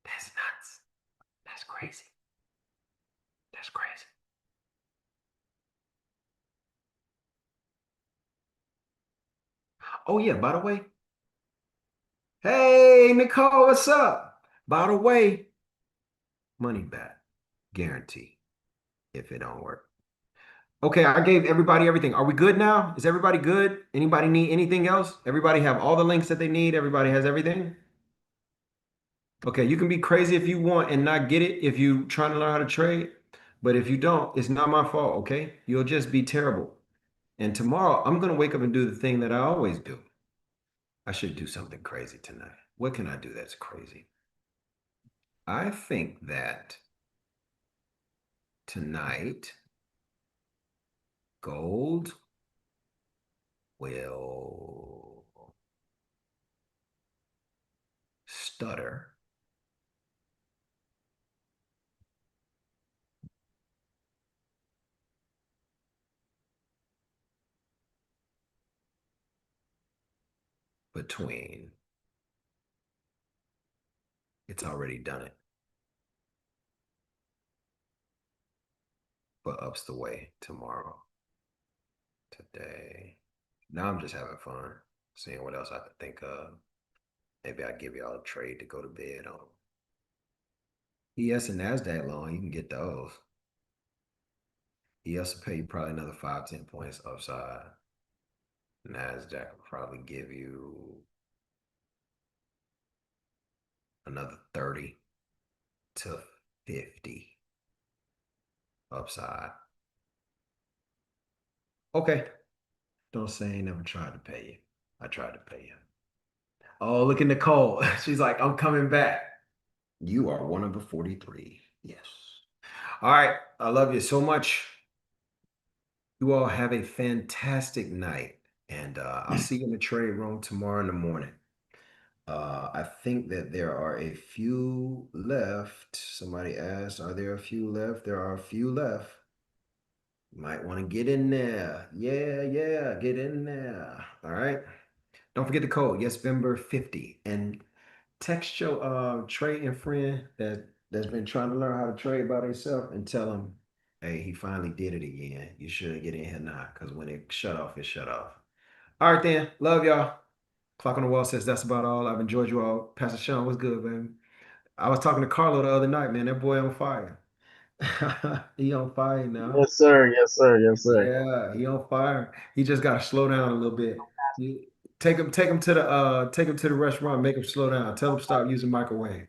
That's nuts. That's crazy. That's crazy. Oh, yeah, by the way. Hey, Nicole, what's up? By the way, money back. Guarantee if it don't work. Okay, I gave everybody everything. Are we good now? Is everybody good? Anybody need anything else? Everybody have all the links that they need. Everybody has everything. Okay, you can be crazy if you want and not get it if you trying to learn how to trade. But if you don't, it's not my fault, okay? You'll just be terrible. And tomorrow, I'm going to wake up and do the thing that I always do. I should do something crazy tonight. What can I do that's crazy? I think that tonight, gold will stutter between, it's already done it, but ups the way tomorrow, today. Now I'm just having fun, seeing what else I could think of. Maybe I'll give y'all a trade to go to bed on. ES and NASDAQ long, you can get those. ES will pay you probably another 5-10 points upside. NASDAQ will probably give you another 30 to 50 upside. Okay. Don't say I ain't never tried to pay you. I tried to pay you. Oh, look at Nicole. She's like, I'm coming back. You are one of the 43. Yes. All right. I love you so much. You all have a fantastic night. And I'll see you in the trade room tomorrow in the morning. I think that there are a few left. Somebody asked, are there a few left? There are a few left. You might want to get in there. Yeah, get in there. All right. Don't forget the code, YesVember50. And text your trading friend that's been trying to learn how to trade by themselves and tell them, hey, he finally did it again. You should get in here now because when it shut off, it shut off. All right, then. Love y'all. Clock on the wall says that's about all. I've enjoyed you all. Pastor Sean, what's good, baby? I was talking to Carlo the other night, man. That boy on fire. He on fire now. Yes, sir. Yes, sir. Yes, sir. Yeah, he on fire. He just gotta slow down a little bit. Take him to the restaurant, make him slow down. Tell him stop using microwave.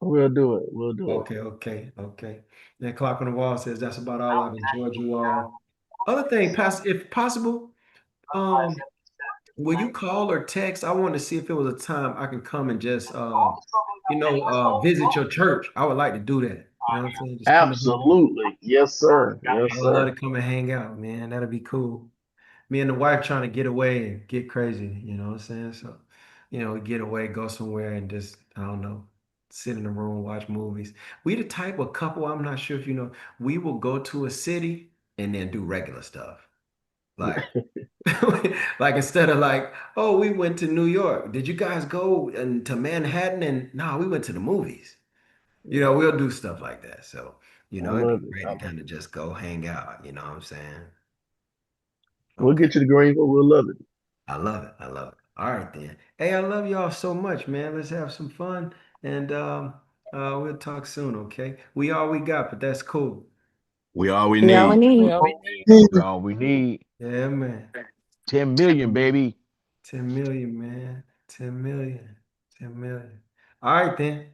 We'll do it. We'll do it. Okay. Then clock on the wall says that's about all. I've enjoyed you all. Other thing, Pastor, if possible, um, will you call or text? I wanted to see if it was a time I can come and just visit your church. I would like to do that. You know what I'm saying? Just come and hang out. Absolutely. Yes, sir. I Yes, would love sir. to come and hang out, man. That'd be cool. Me and the wife trying to get away and get crazy, you know what I'm saying? So, get away, go somewhere and just, I don't know, sit in the room, watch movies. We the type of couple, I'm not sure if you know, we will go to a city and then do regular stuff. Like, like instead of like, oh, we went to New York. Did you guys go to Manhattan? And no, we went to the movies. We'll do stuff like that. So, I it'd be love it. great I to love kind of it. just go hang out, you know what I'm saying? We'll Okay. get you to Greenville. We'll love it. I love it. I love it. All right then. Hey, I love y'all so much, man. Let's have some fun and we'll talk soon, okay? We all we got, but that's cool. We all we We all we need. We need. all We all we need. Yeah, man. 10 million, baby. 10 million, man. 10 million. 10 million. All right then.